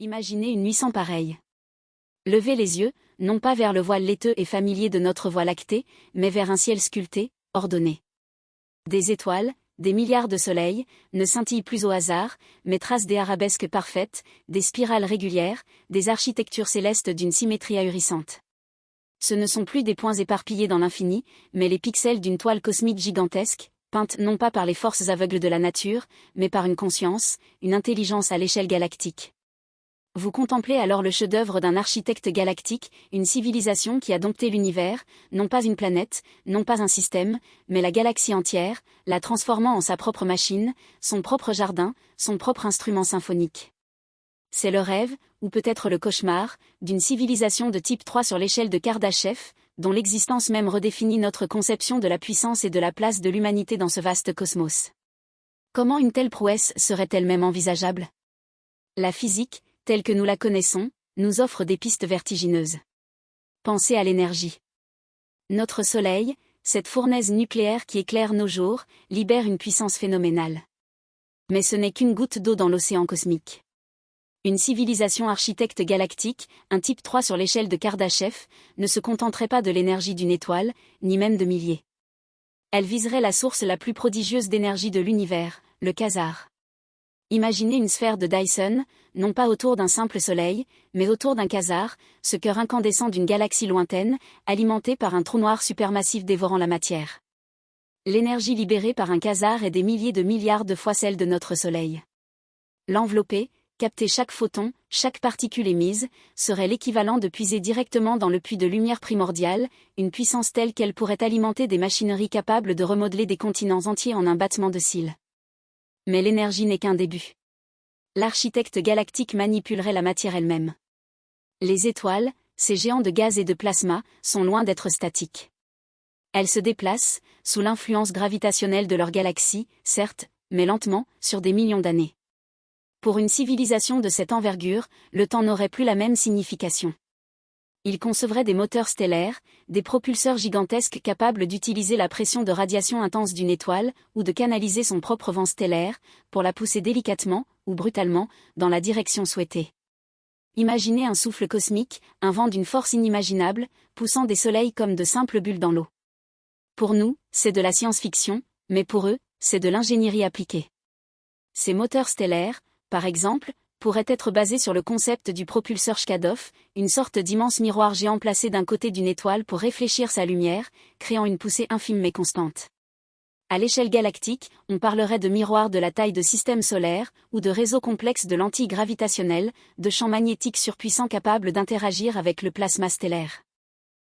Imaginez une nuit sans pareille. Levez les yeux, non pas vers le voile laiteux et familier de notre Voie lactée, mais vers un ciel sculpté, ordonné. Des étoiles, des milliards de soleils, ne scintillent plus au hasard, mais tracent des arabesques parfaites, des spirales régulières, des architectures célestes d'une symétrie ahurissante. Ce ne sont plus des points éparpillés dans l'infini, mais les pixels d'une toile cosmique gigantesque, peinte non pas par les forces aveugles de la nature, mais par une conscience, une intelligence à l'échelle galactique. Vous contemplez alors le chef-d'œuvre d'un architecte galactique, une civilisation qui a dompté l'univers, non pas une planète, non pas un système, mais la galaxie entière, la transformant en sa propre machine, son propre jardin, son propre instrument symphonique. C'est le rêve, ou peut-être le cauchemar, d'une civilisation de type 3 sur l'échelle de Kardashev, dont l'existence même redéfinit notre conception de la puissance et de la place de l'humanité dans ce vaste cosmos. Comment une telle prouesse serait-elle même envisageable ? La physique, telle que nous la connaissons, nous offre des pistes vertigineuses. Pensez à l'énergie. Notre Soleil, cette fournaise nucléaire qui éclaire nos jours, libère une puissance phénoménale. Mais ce n'est qu'une goutte d'eau dans l'océan cosmique. Une civilisation architecte galactique, un type 3 sur l'échelle de Kardashev, ne se contenterait pas de l'énergie d'une étoile, ni même de milliers. Elle viserait la source la plus prodigieuse d'énergie de l'univers, le quasar. Imaginez une sphère de Dyson, non pas autour d'un simple soleil, mais autour d'un quasar, ce cœur incandescent d'une galaxie lointaine, alimenté par un trou noir supermassif dévorant la matière. L'énergie libérée par un quasar est des milliers de milliards de fois celle de notre Soleil. L'envelopper, capter chaque photon, chaque particule émise, serait l'équivalent de puiser directement dans le puits de lumière primordiale, une puissance telle qu'elle pourrait alimenter des machineries capables de remodeler des continents entiers en un battement de cils. Mais l'énergie n'est qu'un début. L'architecte galactique manipulerait la matière elle-même. Les étoiles, ces géants de gaz et de plasma, sont loin d'être statiques. Elles se déplacent, sous l'influence gravitationnelle de leur galaxie, certes, mais lentement, sur des millions d'années. Pour une civilisation de cette envergure, le temps n'aurait plus la même signification. Il concevrait des moteurs stellaires, des propulseurs gigantesques capables d'utiliser la pression de radiation intense d'une étoile, ou de canaliser son propre vent stellaire, pour la pousser délicatement, ou brutalement, dans la direction souhaitée. Imaginez un souffle cosmique, un vent d'une force inimaginable, poussant des soleils comme de simples bulles dans l'eau. Pour nous, c'est de la science-fiction, mais pour eux, c'est de l'ingénierie appliquée. Ces moteurs stellaires, par exemple, pourrait être basé sur le concept du propulseur Shkadov, une sorte d'immense miroir géant placé d'un côté d'une étoile pour réfléchir sa lumière, créant une poussée infime mais constante. À l'échelle galactique, on parlerait de miroirs de la taille de systèmes solaires, ou de réseaux complexes de lentilles gravitationnelles, de champs magnétiques surpuissants capables d'interagir avec le plasma stellaire.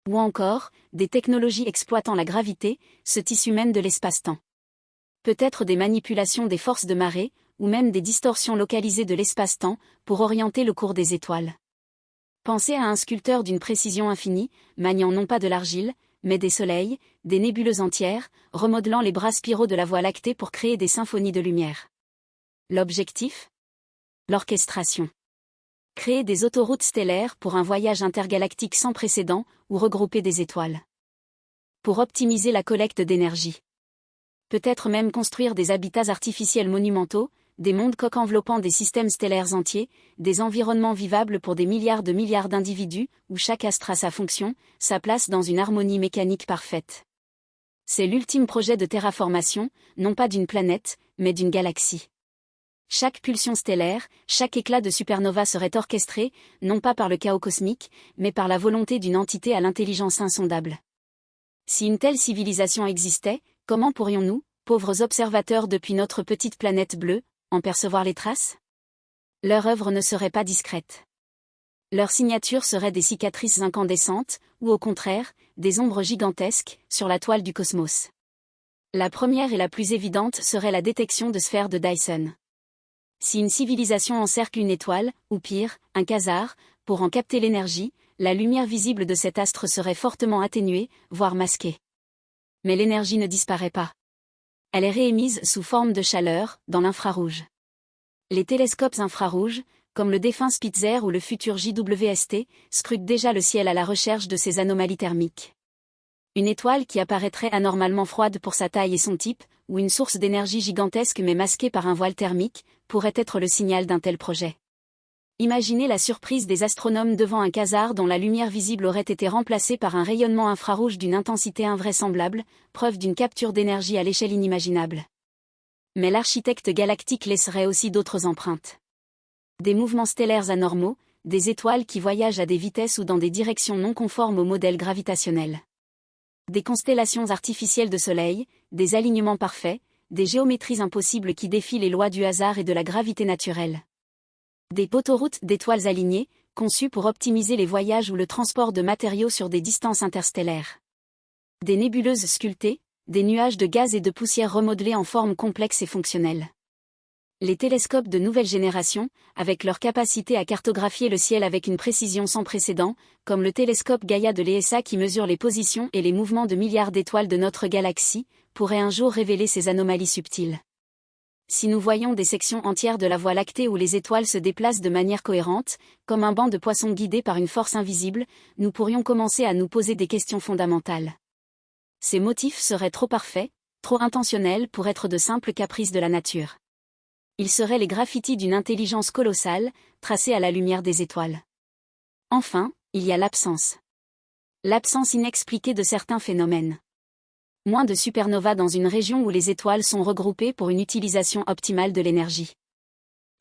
Ou encore, des technologies exploitant la gravité, ce tissu même de l'espace-temps. Peut-être des manipulations des forces de marée, ou même des distorsions localisées de l'espace-temps, pour orienter le cours des étoiles. Pensez à un sculpteur d'une précision infinie, maniant non pas de l'argile, mais des soleils, des nébuleuses entières, remodelant les bras spiraux de la Voie lactée pour créer des symphonies de lumière. L'objectif ? L'orchestration. Créer des autoroutes stellaires pour un voyage intergalactique sans précédent, ou regrouper des étoiles. Pour optimiser la collecte d'énergie. Peut-être même construire des habitats artificiels monumentaux, des mondes coques enveloppant des systèmes stellaires entiers, des environnements vivables pour des milliards d'individus, où chaque astre a sa fonction, sa place dans une harmonie mécanique parfaite. C'est l'ultime projet de terraformation, non pas d'une planète, mais d'une galaxie. Chaque pulsion stellaire, chaque éclat de supernova serait orchestré, non pas par le chaos cosmique, mais par la volonté d'une entité à l'intelligence insondable. Si une telle civilisation existait, comment pourrions-nous, pauvres observateurs depuis notre petite planète bleue, en percevoir les traces ? Leur œuvre ne serait pas discrète. Leur signature serait des cicatrices incandescentes, ou au contraire, des ombres gigantesques, sur la toile du cosmos. La première et la plus évidente serait la détection de sphères de Dyson. Si une civilisation encercle une étoile, ou pire, un quasar, pour en capter l'énergie, la lumière visible de cet astre serait fortement atténuée, voire masquée. Mais l'énergie ne disparaît pas. Elle est réémise sous forme de chaleur, dans l'infrarouge. Les télescopes infrarouges, comme le défunt Spitzer ou le futur JWST, scrutent déjà le ciel à la recherche de ces anomalies thermiques. Une étoile qui apparaîtrait anormalement froide pour sa taille et son type, ou une source d'énergie gigantesque mais masquée par un voile thermique, pourrait être le signal d'un tel projet. Imaginez la surprise des astronomes devant un quasar dont la lumière visible aurait été remplacée par un rayonnement infrarouge d'une intensité invraisemblable, preuve d'une capture d'énergie à l'échelle inimaginable. Mais l'architecte galactique laisserait aussi d'autres empreintes. Des mouvements stellaires anormaux, des étoiles qui voyagent à des vitesses ou dans des directions non conformes au modèle gravitationnel. Des constellations artificielles de soleil, des alignements parfaits, des géométries impossibles qui défient les lois du hasard et de la gravité naturelle. Des autoroutes d'étoiles alignées, conçues pour optimiser les voyages ou le transport de matériaux sur des distances interstellaires. Des nébuleuses sculptées, des nuages de gaz et de poussière remodelés en formes complexes et fonctionnelles. Les télescopes de nouvelle génération, avec leur capacité à cartographier le ciel avec une précision sans précédent, comme le télescope Gaia de l'ESA qui mesure les positions et les mouvements de milliards d'étoiles de notre galaxie, pourraient un jour révéler ces anomalies subtiles. Si nous voyons des sections entières de la Voie lactée où les étoiles se déplacent de manière cohérente, comme un banc de poissons guidé par une force invisible, nous pourrions commencer à nous poser des questions fondamentales. Ces motifs seraient trop parfaits, trop intentionnels pour être de simples caprices de la nature. Ils seraient les graffitis d'une intelligence colossale, tracés à la lumière des étoiles. Enfin, il y a l'absence. L'absence inexpliquée de certains phénomènes. Moins de supernovas dans une région où les étoiles sont regroupées pour une utilisation optimale de l'énergie.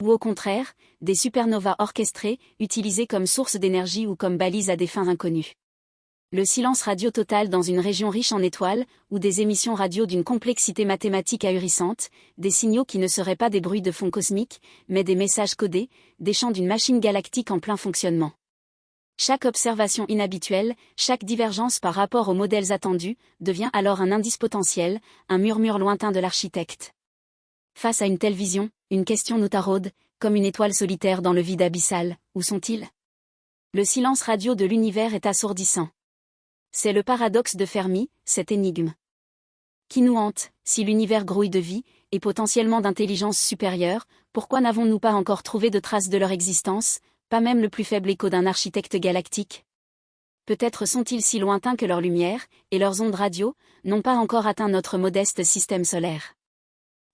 Ou au contraire, des supernovas orchestrées, utilisées comme source d'énergie ou comme balises à des fins inconnues. Le silence radio total dans une région riche en étoiles, ou des émissions radio d'une complexité mathématique ahurissante, des signaux qui ne seraient pas des bruits de fond cosmiques, mais des messages codés, des chants d'une machine galactique en plein fonctionnement. Chaque observation inhabituelle, chaque divergence par rapport aux modèles attendus, devient alors un indice potentiel, un murmure lointain de l'architecte. Face à une telle vision, une question nous taraude, comme une étoile solitaire dans le vide abyssal, où sont-ils? Le silence radio de l'univers est assourdissant. C'est le paradoxe de Fermi, cette énigme qui nous hante. Si l'univers grouille de vie, et potentiellement d'intelligence supérieure, pourquoi n'avons-nous pas encore trouvé de traces de leur existence, pas même le plus faible écho d'un architecte galactique? Peut-être sont-ils si lointains que leur lumière, et leurs ondes radio, n'ont pas encore atteint notre modeste système solaire.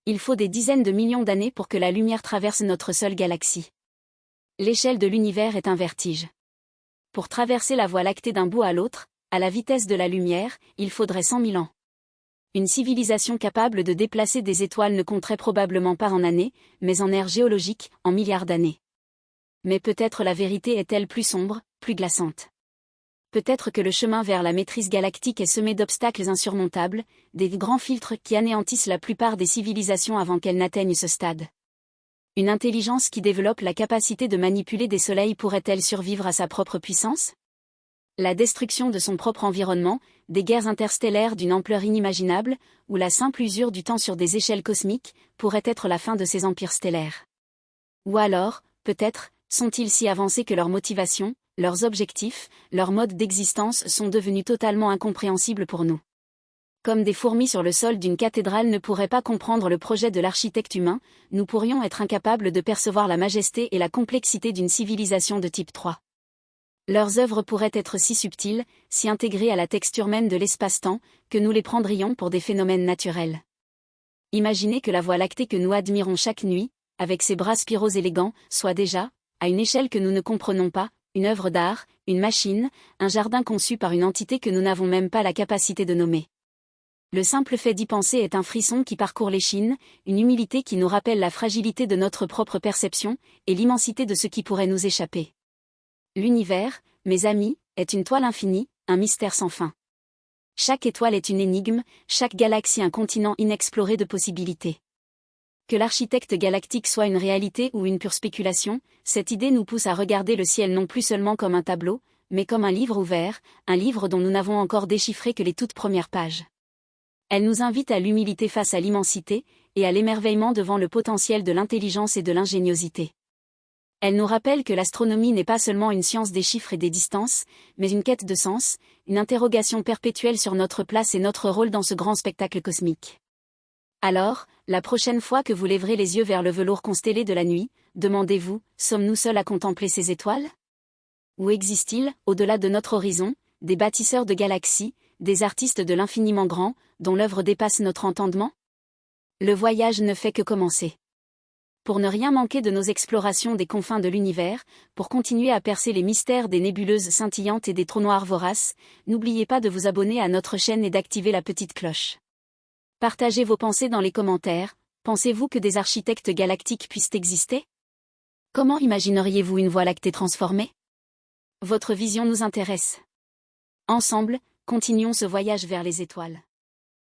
Il faut des dizaines de millions d'années pour que la lumière traverse notre seule galaxie. L'échelle de l'univers est un vertige. Pour traverser la Voie lactée d'un bout à l'autre, à la vitesse de la lumière, il faudrait 100 000 ans. Une civilisation capable de déplacer des étoiles ne compterait probablement pas en années, mais en ère géologique, en milliards d'années. Mais peut-être la vérité est-elle plus sombre, plus glaçante. Peut-être que le chemin vers la maîtrise galactique est semé d'obstacles insurmontables, des grands filtres qui anéantissent la plupart des civilisations avant qu'elles n'atteignent ce stade. Une intelligence qui développe la capacité de manipuler des soleils pourrait-elle survivre à sa propre puissance? La destruction de son propre environnement, des guerres interstellaires d'une ampleur inimaginable, ou la simple usure du temps sur des échelles cosmiques, pourrait être la fin de ces empires stellaires. Ou alors, peut-être, sont-ils si avancés que leurs motivations, leurs objectifs, leurs modes d'existence sont devenus totalement incompréhensibles pour nous. Comme des fourmis sur le sol d'une cathédrale ne pourraient pas comprendre le projet de l'architecte humain, nous pourrions être incapables de percevoir la majesté et la complexité d'une civilisation de type 3. Leurs œuvres pourraient être si subtiles, si intégrées à la texture même de l'espace-temps, que nous les prendrions pour des phénomènes naturels. Imaginez que la Voie lactée que nous admirons chaque nuit, avec ses bras spiraux élégants, soit déjà, à une échelle que nous ne comprenons pas, une œuvre d'art, une machine, un jardin conçu par une entité que nous n'avons même pas la capacité de nommer. Le simple fait d'y penser est un frisson qui parcourt l'échine, une humilité qui nous rappelle la fragilité de notre propre perception, et l'immensité de ce qui pourrait nous échapper. L'univers, mes amis, est une toile infinie, un mystère sans fin. Chaque étoile est une énigme, chaque galaxie un continent inexploré de possibilités. Que l'architecte galactique soit une réalité ou une pure spéculation, cette idée nous pousse à regarder le ciel non plus seulement comme un tableau, mais comme un livre ouvert, un livre dont nous n'avons encore déchiffré que les toutes premières pages. Elle nous invite à l'humilité face à l'immensité, et à l'émerveillement devant le potentiel de l'intelligence et de l'ingéniosité. Elle nous rappelle que l'astronomie n'est pas seulement une science des chiffres et des distances, mais une quête de sens, une interrogation perpétuelle sur notre place et notre rôle dans ce grand spectacle cosmique. Alors, la prochaine fois que vous lèverez les yeux vers le velours constellé de la nuit, demandez-vous, sommes-nous seuls à contempler ces étoiles? Ou existe-t-il, au-delà de notre horizon, des bâtisseurs de galaxies, des artistes de l'infiniment grand, dont l'œuvre dépasse notre entendement? Le voyage ne fait que commencer. Pour ne rien manquer de nos explorations des confins de l'univers, pour continuer à percer les mystères des nébuleuses scintillantes et des trous noirs voraces, n'oubliez pas de vous abonner à notre chaîne et d'activer la petite cloche. Partagez vos pensées dans les commentaires. Pensez-vous que des architectes galactiques puissent exister? Comment imagineriez-vous une Voie lactée transformée? Votre vision nous intéresse. Ensemble, continuons ce voyage vers les étoiles.